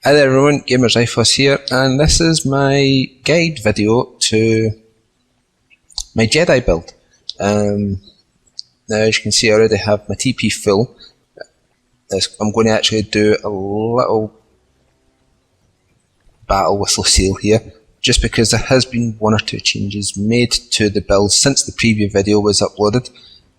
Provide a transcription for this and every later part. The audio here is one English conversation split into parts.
Hi there everyone, Gamer Xiphos here, and this is my guide video to my Jedi build. Now as you can see I already have my TP full. I'm going to actually do a little battle with Lucille here, just because there has been one or two changes made to the build since the preview video was uploaded,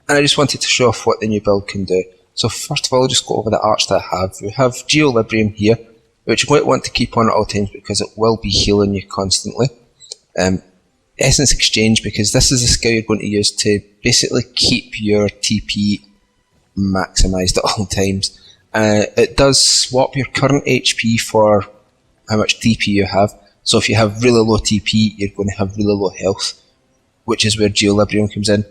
and I just wanted to show off what the new build can do. So first of all, I'll just go over the arts that I have. We have Geolibrium here, which you might want to keep on at all times because it will be healing you constantly. Essence Exchange, because this is a skill you're going to use to basically keep your TP maximised at all times. It does swap your current HP for how much TP you have. So if you have really low TP, you're going to have really low health, which is where Geolibrium comes in.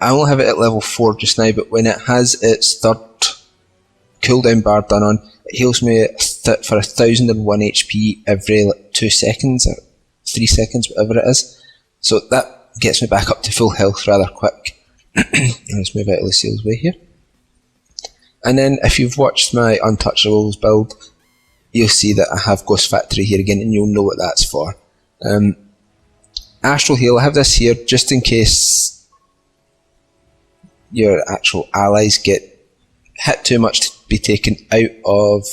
I only have it at level 4 just now, but when it has its third cooldown bar done on, it heals me for 1001 HP every 2 seconds, or 3 seconds, whatever it is. So that gets me back up to full health rather quick. Let's move out of Lucille's way here. And then if you've watched my Untouchables build, you'll see that I have Ghost Factory here again, and you'll know what that's for. Astral Heal, I have this here just in case your actual allies get hit too much to be taken out of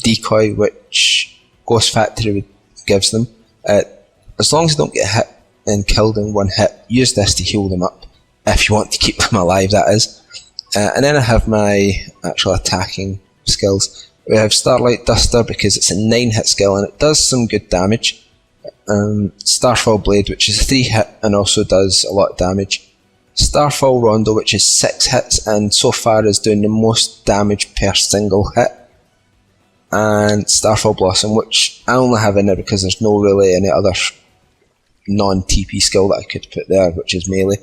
decoy, which Ghost Factory gives them. As long as they don't get hit and killed in one hit, use this to heal them up, if you want to keep them alive, that is. And then I have my actual attacking skills. We have Starlight Duster, because it's a 9-hit skill and it does some good damage. Starfall Blade, which is a 3-hit and also does a lot of damage. Starfall Rondo, which is 6 hits and so far is doing the most damage per single hit. And Starfall Blossom, which I only have in there because there's no really any other non-TP skill that I could put there, which is melee.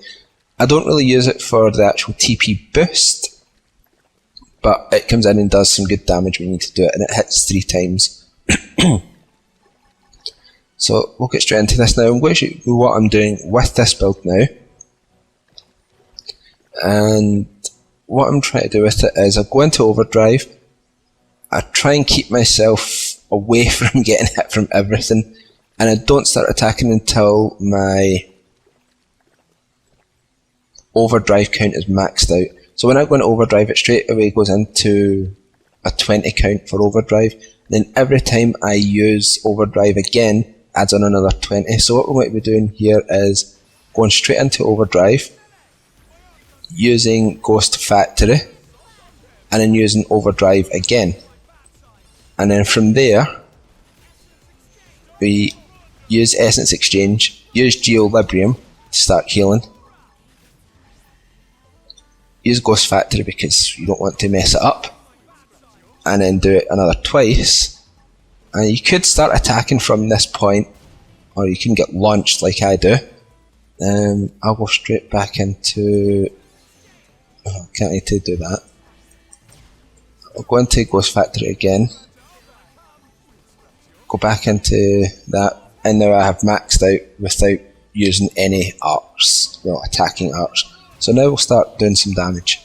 I don't really use it for the actual TP boost, but it comes in and does some good damage when you need to do it, and it hits 3 times. So we'll get straight into this now. I'm going to show you what I'm doing with this build now. And what I'm trying to do with it is I go into overdrive, I try and keep myself away from getting hit from everything, and I don't start attacking until my overdrive count is maxed out. So when I go into overdrive, it straight away goes into a 20 count for overdrive. Then every time I use overdrive again, adds on another 20. So what we might be doing here is going straight into overdrive, using Ghost Factory, and then using overdrive again. And then from there, we use Essence Exchange, use Geolibrium to start healing, use Ghost Factory because you don't want to mess it up, and then do it another twice. And you could start attacking from this point, or you can get launched like I do. I'll go straight back into... Oh, can't need to do that. I'll go into Ghost Factory again, go back into that, and now I have maxed out without using any arcs, well, attacking arcs. So now we'll start doing some damage.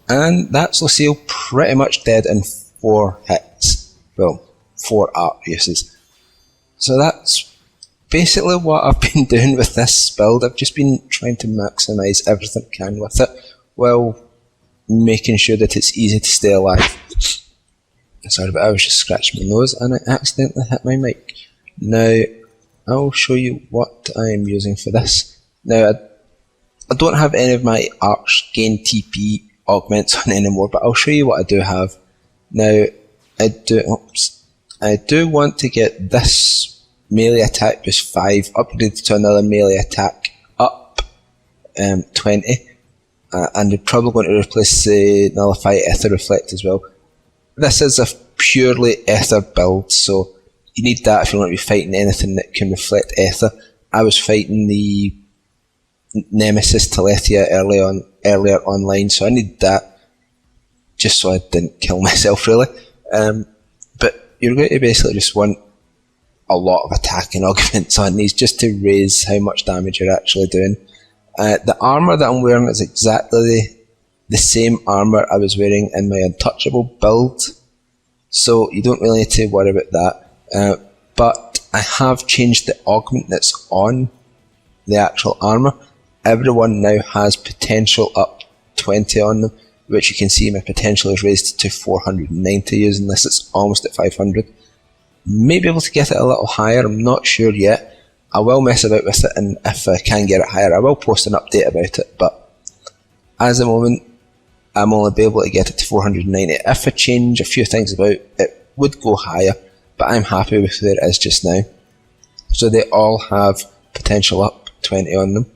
And that's Lucille pretty much dead in 4 hits. Well, 4 arc uses. So that's basically what I've been doing with this build. I've just been trying to maximise everything I can with it, while making sure that it's easy to stay alive. Sorry, but I was just scratching my nose and I accidentally hit my mic. Now, I'll show you what I'm using for this. Now, I don't have any of my arcs gain TP augments on anymore, but I'll show you what I do have. Now, I do want to get this melee attack boost 5 upgraded to another melee attack up 20, and they're probably going to replace the Nullify Ether Reflect as well. This is a purely Ether build, so you need that if you want to be fighting anything that can reflect Ether. I was fighting the Nemesis Telethia earlier online, so I need that just so I didn't kill myself really. But you're going to basically just want a lot of attacking augments on these just to raise how much damage you're actually doing. The armour that I'm wearing is exactly the same armour I was wearing in my Untouchable build, so you don't really need to worry about that. But I have changed the augment that's on the actual armour. Everyone now has potential up 20 on them, which you can see my potential is raised to 490 using this. It's almost at 500. May be able to get it a little higher, I'm not sure yet. I will mess about with it, and if I can get it higher I will post an update about it, but as the moment I'm only be able to get it to 490. If I change a few things about, it would go higher, but I'm happy with where it is just now. So they all have potential up 20 on them.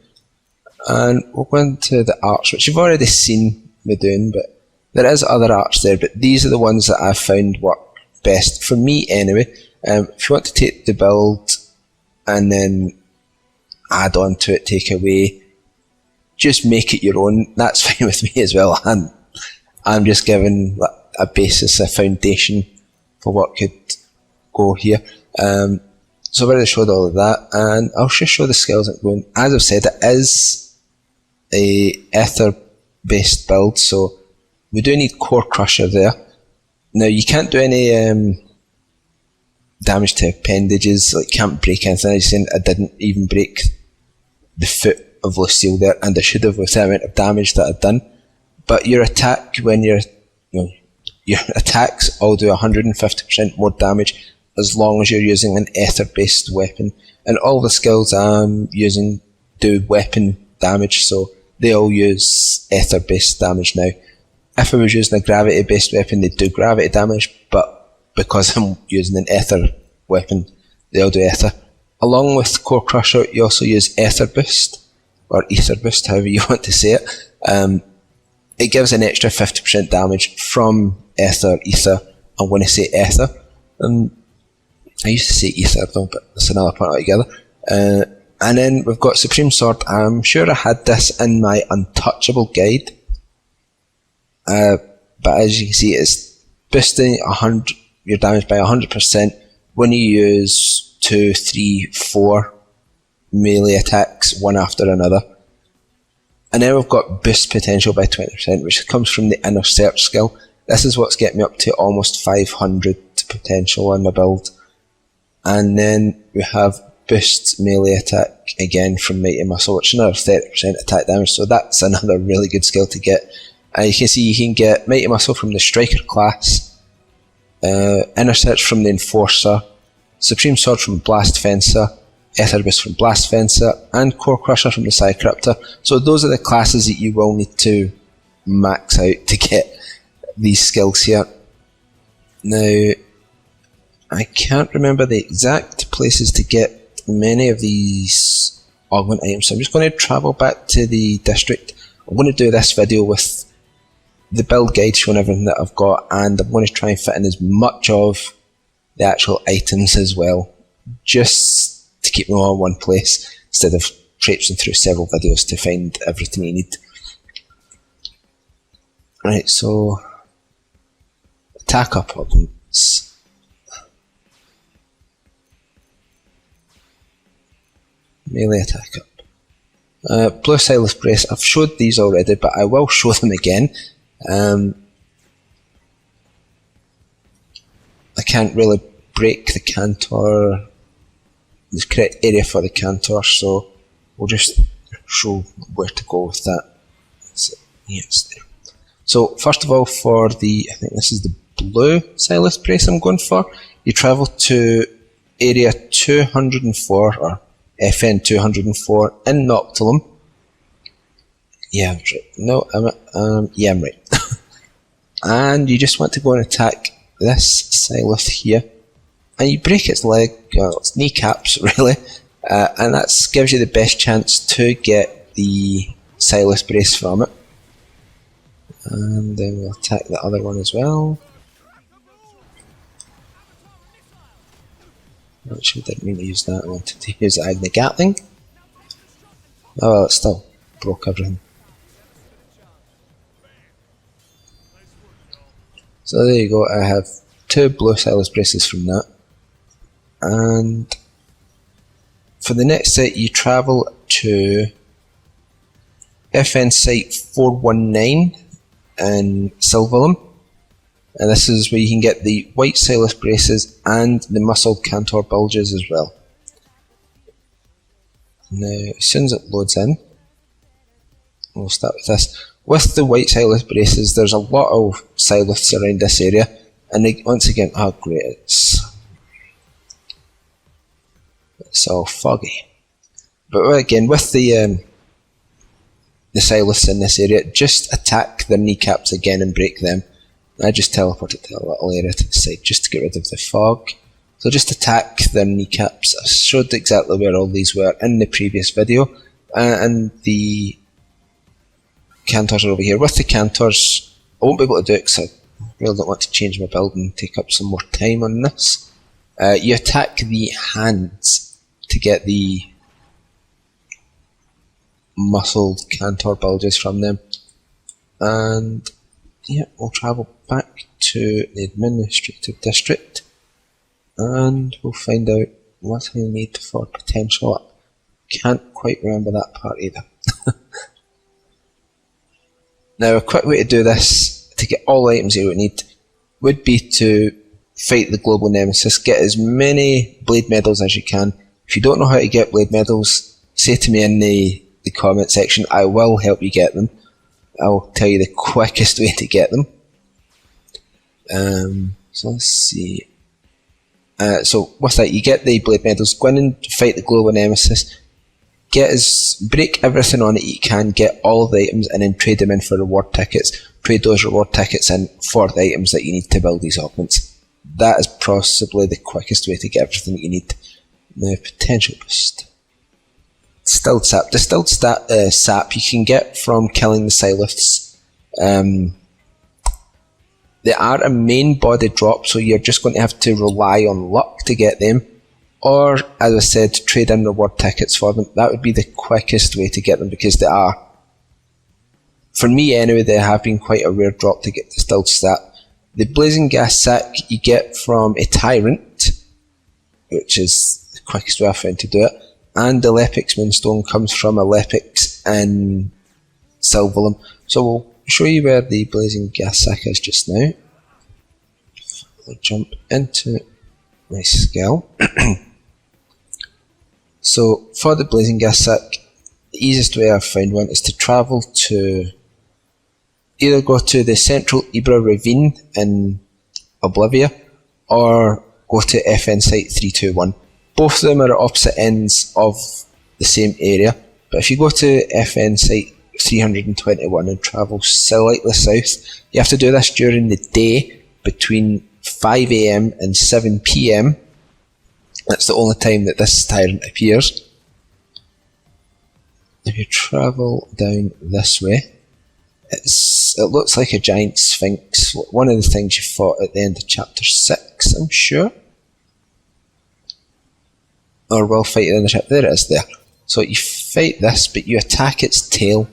And we'll go into the arts, which you've already seen me doing, but there is other arts there, but these are the ones that I've found work best, for me anyway. If you want to take the build and then add on to it, take away, just make it your own, that's fine with me as well. I'm just giving a basis, a foundation for what could go here. So I've already showed all of that, and I'll just show the skills I'm going. As I've said, it is a ether based build, so we do need Core Crusher there. Now you can't do any damage to appendages, like can't break anything. I was saying I didn't even break the foot of Lucille there, and I should have with the amount of damage that I'd done. But your attack, when your attacks all do 150% more damage as long as you're using an ether based weapon, and all the skills I'm using do weapon damage, so they all use ether based damage now. If I was using a gravity based weapon, they do gravity damage, but because I'm using an ether weapon, they all do ether. Along with Core Crusher, you also use Ether Boost, or Ether Boost, however you want to say it. It gives an extra 50% damage from ether. I'm going to say ether. I used to say ether though, but that's another point altogether. And then we've got Supreme Sword. I'm sure I had this in my Untouchable guide. But as you can see, it's boosting your damage by 100% when you use 2, 3, 4 melee attacks one after another. And then we've got boost potential by 20%, which comes from the Inner Search skill. This is what's getting me up to almost 500 potential on my build. And then we have boost melee attack again from Mighty Muscle, which is another 30% attack damage, so that's another really good skill to get. And you can see you can get Mighty Muscle from the Striker class, Inner Search from the Enforcer, Supreme Sword from Blast Fencer, Ether Boost from Blast Fencer, and Core Crusher from the Psycryptor. So those are the classes that you will need to max out to get these skills here. Now, I can't remember the exact places to get many of these augment items, so I'm just going to travel back to the district. I'm going to do this video with the build guide showing everything that I've got, and I'm going to try and fit in as much of the actual items as well, just to keep them all in one place instead of traipsing through several videos to find everything you need. Right, so attack up augments. Melee attack up. Blue Silas Brace, I've showed these already, but I will show them again. I can't really break the Cantor, the correct area for the Cantor, so we'll just show where to go with that. Yes, there. So first of all, for the, I think this is the blue Silas Brace I'm going for, you travel to area 204, or FN 204 in Noctilum. Yeah, I'm right. No, I'm right. And you just want to go and attack this Silas here, and you break its leg, its kneecaps really, and that gives you the best chance to get the Silas Brace from it. And then we'll attack the other one as well. Actually, didn't mean to use that. I wanted to use the Agni Gatling. Oh well, it still broke everything. So there you go. I have 2 blue Silas Braces from that. And for the next set, you travel to FN Site 419 in Silverlum, and this is where you can get the white Silas braces and the muscled Cantor bulges as well. Now, as soon as it loads in, we'll start with this. With the white Silas braces, there's a lot of Siliths around this area, and they, once again, oh great, it's all foggy. But again, with the Siliths in this area, just attack their kneecaps again and break them. I just teleported to a little area to the side just to get rid of the fog. So just attack their kneecaps. I showed exactly where all these were in the previous video, and the Cantors are over here. With the Cantors, I won't be able to do it because I really don't want to change my build and take up some more time on this. You attack the hands to get the muscled Cantor bulges from them. And yeah, we'll travel back to the administrative district and we'll find out what I need for potential up. Can't quite remember that part either. Now, a quick way to do this, to get all the items you would need, would be to fight the global nemesis. Get as many blade medals as you can. If you don't know how to get blade medals, say to me in the comment section. I will help you get them. I'll tell you the quickest way to get them. So let's see. So with that, you get the blade medals. Go in and fight the global nemesis. Break everything on it you can, get all the items, and then trade them in for reward tickets. Trade those reward tickets in for the items that you need to build these augments. That is possibly the quickest way to get everything that you need. Now, potential boost. Distilled sap. Distilled sap you can get from killing the Siliths. They are a main body drop, so you're just going to have to rely on luck to get them. Or, as I said, trade in reward tickets for them. That would be the quickest way to get them, because they are, for me anyway, they have been quite a rare drop to get distilled sap. The blazing gas sack you get from a tyrant, which is the quickest way I found to do it. And the Lepix Moonstone comes from a Lepix in Silverlum. So we'll show you where the blazing gas sack is just now. I'll jump into my skill. So for the blazing gas sack, the easiest way I've found one is to travel to, either go to the central Ibra ravine in Oblivia, or go to FN Site 321. Both of them are at opposite ends of the same area, but if you go to FN Site 321 and travel slightly south, you have to do this during the day between 5 AM and 7 PM. That's the only time that this tyrant appears. If you travel down this way, it looks like a giant sphinx. One of the things you fought at the end of chapter 6, I'm sure. Or will fight it in the chapter. There it is there. So you fight this, but you attack its tail.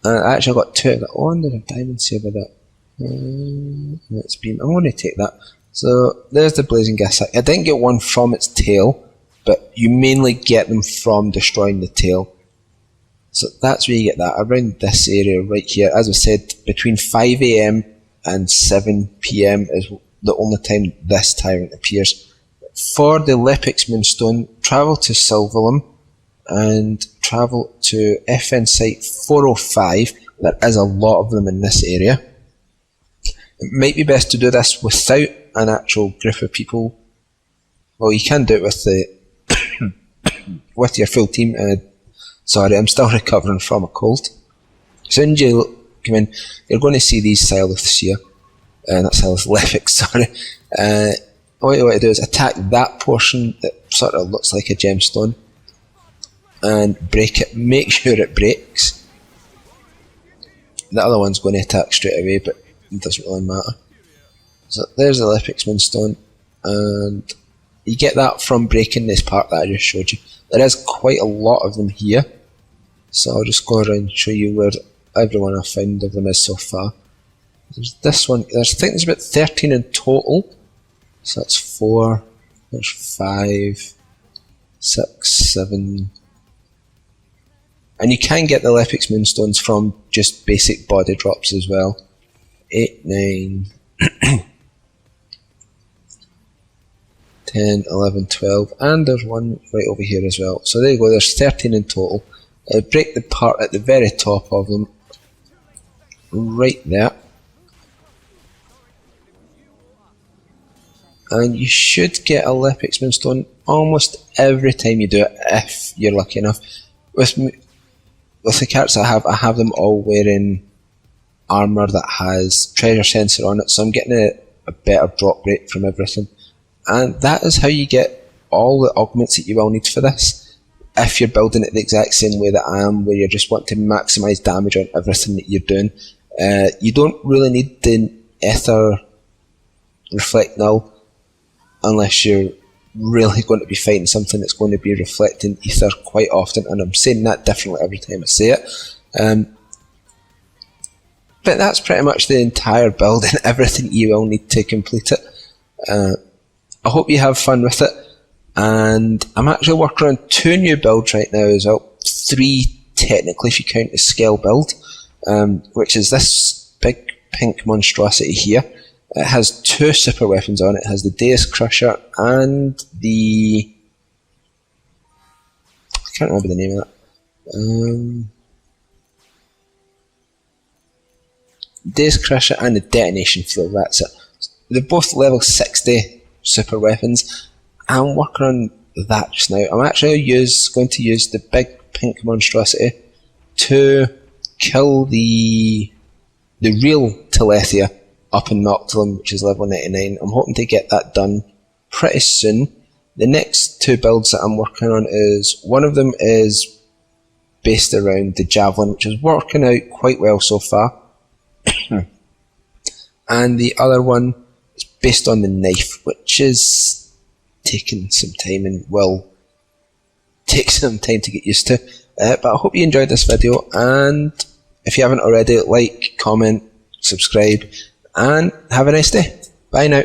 I actually got two of that. I wonder if Diamond Saber that. It's been. I'm going to take that. So there's the blazing gas sack. I didn't get one from its tail, but you mainly get them from destroying the tail. So that's where you get that, around this area right here. As I said, between 5 AM and 7 PM is the only time this tyrant appears. For the Lepix Moonstone, travel to Silverlum and travel to FN Site 405. There is a lot of them in this area. It might be best to do this without an actual group of people. Well, you can do it with the with your full team. Sorry, I'm still recovering from a cold. As soon as you come in, you're going to see these Siliths here. Not Silith, Lepix, sorry. What you want to do is attack that portion that sort of looks like a gemstone and break it. Make sure it breaks. The other one's going to attack straight away, but it doesn't really matter. So there's the Lepix Moonstone, and you get that from breaking this part that I just showed you. There is quite a lot of them here, so I'll just go around and show you where everyone I've found of them is so far. There's this one. I think there's about 13 in total. So that's 4, there's 5, 6, 7. And you can get the Lepix Moonstones from just basic body drops as well. 8, 9, 10, 11, 12, and there's one right over here as well. So there you go, there's 13 in total. Break the part at the very top of them, right there. And you should get a Lepix Moonstone almost every time you do it, if you're lucky enough. With the cards I have them all wearing armour that has treasure sensor on it, so I'm getting a better drop rate from everything. And that is how you get all the augments that you will need for this, if you're building it the exact same way that I am, where you just want to maximise damage on everything that you're doing. You don't really need the Ether Reflect Null unless you're really going to be fighting something that's going to be reflecting ether quite often, and I'm saying that differently every time I say it. But that's pretty much the entire build and everything you will need to complete it. I hope you have fun with it, and I'm actually working on 2 new builds right now as well. 3 technically if you count the scale build, which is this big pink monstrosity here. It has 2 super weapons on it. It has the Deus Crusher and the... I can't remember the name of that. Deus Crusher and the Detonation Field, that's it. They're both level 60 super weapons. I'm working on that just now. I'm actually going to use the big pink monstrosity to kill the real Telethia up in Noctilum, which is level 99. I'm hoping to get that done pretty soon. The next 2 builds that I'm working on is, one of them is based around the Javelin, which is working out quite well so far. And the other one is based on the Knife, which is taking some time and will take some time to get used to. But I hope you enjoyed this video, and if you haven't already, like, comment, subscribe, and have a nice day. Bye now.